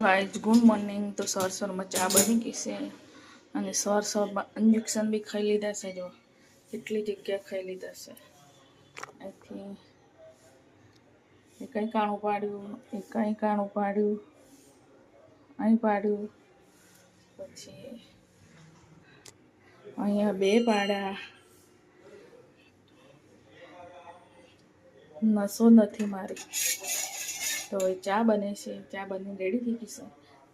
Guys good morning. तो sir में चा बनी गई से અને સર ઇન્જેક્શન બી ખાઈ લીધા છે। જો કેટલી જગ્યા ખાઈ લીધા છે। અહીંથી એ કંઈ કાણું પાડ્યું, એ કંઈ કાણું પાડ્યું, અહીં પાડ્યું, પછી અહીંયા બે પાડ્યા। નસો નથી મારી। તો હવે ચા બને છે, ચા બની રેડી થઈ ગઈ છે।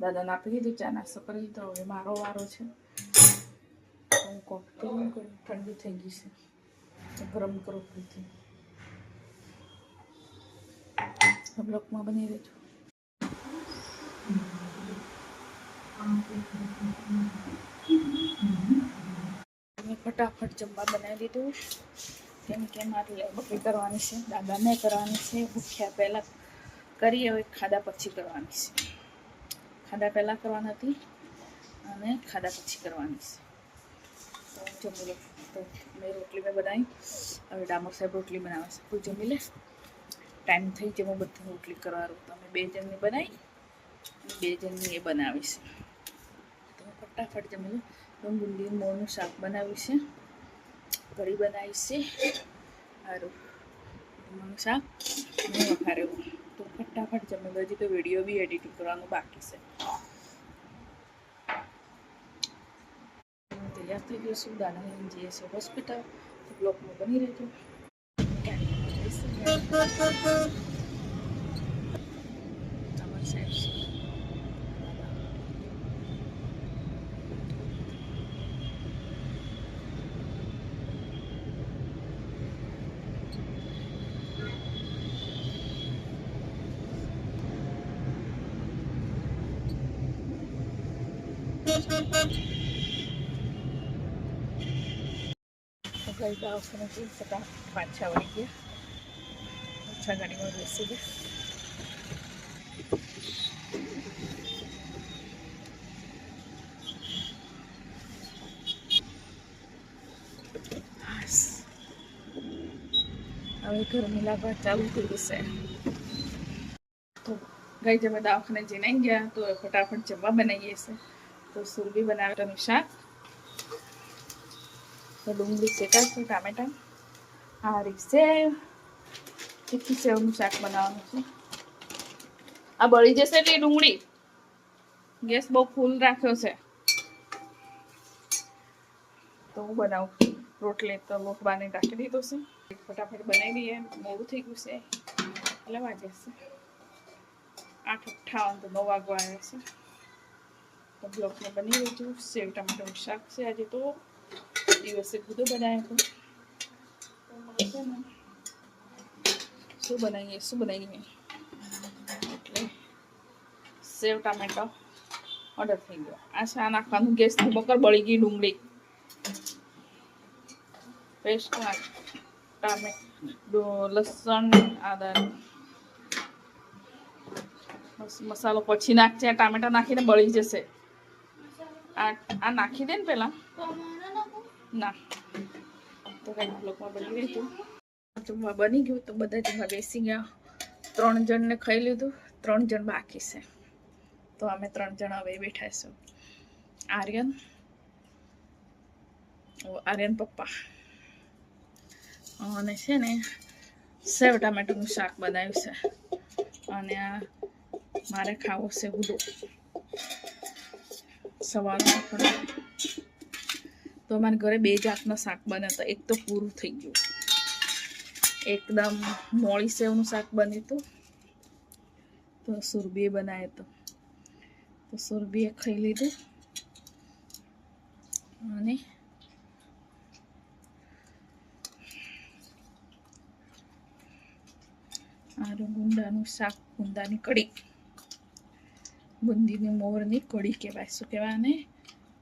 દાદાને આપી દીધું, ચા નાસ્તો કરી લીધો। હવે મારો વારો છે। હું કોફી કરું, ઠંડી થઈ ગઈ છે તો ગરમ કરો ફરીથી। બ્લોકમાં બની રહેજો। મેં ફટાફટ જમવા બનાવી દીધું, કેમ કે મારે લેબોરેટરી કરવાની છે, દાદાને કરવાની છે। ભૂખ્યા પહેલાં કરી, હવે ખાધા પછી કરવાની છે। ખાધા પહેલાં કરવાની હતી અને ખાધા પછી કરવાની છે। તો જમી લો। તો મેં રોટલી બનાવી, હવે ડામોર સાહેબ રોટલી બનાવે છે। કોઈ જમી લે, ટાઈમ થઈ જાય હું બધી રોટલી કરવાનું। તમે 2 જણની બનાવી, 2 જણની એ બનાવી છે। તો ફટાફટ જમી લો। તો બુંદી મોરનું શાક બનાવ્યું છે, કઢી બનાવી છે, સારું મોરનું શાક અને વઘારેલું। તો ફટાફટ જમી લો। હજી તો વિડીયો બી એડિટિંગ કરવાનું બાકી છે। તૈયાર થઈ ગયો છું, દાદાને લઈને જઈએ છીએ હોસ્પિટલ। તો બ્લોકમાં બની રહેજો। ગઈ દવાખાનેથી ફટાફટ પાછા વળી ગયા, પાછા ગાડીમાં બેસી ગયા। હવે ઘરની લાગવા ચાલુ થઈ જશે। તો ગઈ જમે દવાખાને જઈને ગયા, તો ફટાફટ જમવા બનાવીએ છે। તો સુરભી બનાવેલું શાક, તો ડુંગળી શેકાશે, ટામેટા, હારી સેવ, તીખી સેવનું શાક બનાવવાનું છે। આ બળી જશે એટલે ડુંગળી, ગેસ બહુ ફૂલ રાખ્યો છે। તો હું બનાવું રોટલી, તો લોટ બાંધીને રાખી દીધો છે। ફટાફટ બનાવી દઈએ, મોડું થઈ ગયું છે। એટલે વાગે છે 8:58, તો 9 વાગવા આવ્યા છે। તો બ્લોકમાં બની રહેજો। સેવ ટમાટરનું શાક છે આજે, તો દિવસે બધું બનાવ્યું હતું। શું બનાવીએ એટલે સેવ ટામેટો ઓર્ડર થઈ ગયો। આ શા નાખવાનું, ગેસની બકર બળી ગઈ ડુંગળી, પેસ્ટ લસણ આદા મસાલો પછી નાખશે। ટામેટા નાખીને બળી જશે। આ નાખી દે ને પેલા, ના તો કઈ બ્લોકમાં બની રહેતું। જમવા બની ગયું, તો બધા જમવા બેસી ગયા। 3 જણને ખાઈ લીધું, 3 જણ બાકી છે। તો અમે 3 જણ હવે બેઠા છું। આર્યન પપ્પા અને છે ને સેવ ટામેટાનું શાક બનાવ્યું છે। અને આ મારે ખાવું છે ગુદો સવારનો। તો અમારા ઘરે 2 જાતના શાક બને, તો એક તો પૂરું થઈ ગયું, એકદમ મોળી સેવનું શાક બન્યું હતું। તો સુરભીએ બનાવ્યું, તો સુરભીએ ખાઈ લીધું। અને આરું ગુંદાનું શાક, ગુંદાની કઢી, બુંદીની મોરની કઢી કહેવાય। શું કહેવાય ને?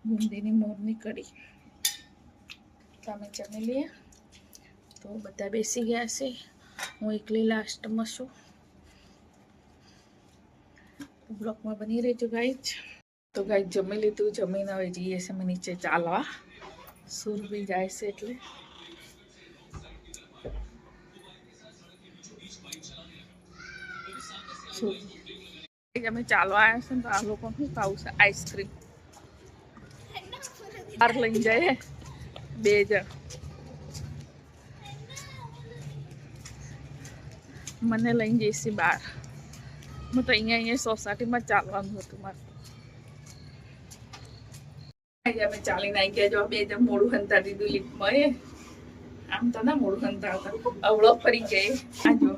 બુંદીની મોરની કઢી। તમે જમી લઈએ। તો બધા બેસી ગયા છે, હું એકલી લાસ્ટમાં છું। બ્લોકમાં બની રહેજો ગાઈઝ। તો ગાઈઝ જમી લીધું, જમીને હવે જઈએ છે અમે નીચે ચાલવા। સુરભી જાય છે એટલે અમે ચાલવા આવ્યા છે ને તો આ લોકો શું ખાવું છે આઈસ્ક્રીમ બહાર લઈને જાય 2 જણ મને લઈને જઈશ બહાર હું તો અહીંયા સોસાયટીમાં ચાલવાનું હતું મારે અમે ચાલીને આવી ગયા જો 2 જણ મોડું હંતા દીધું લીફમાં એ આમ તો ના મોડું હંતા હતા અવળો ફરી ગયે આ જો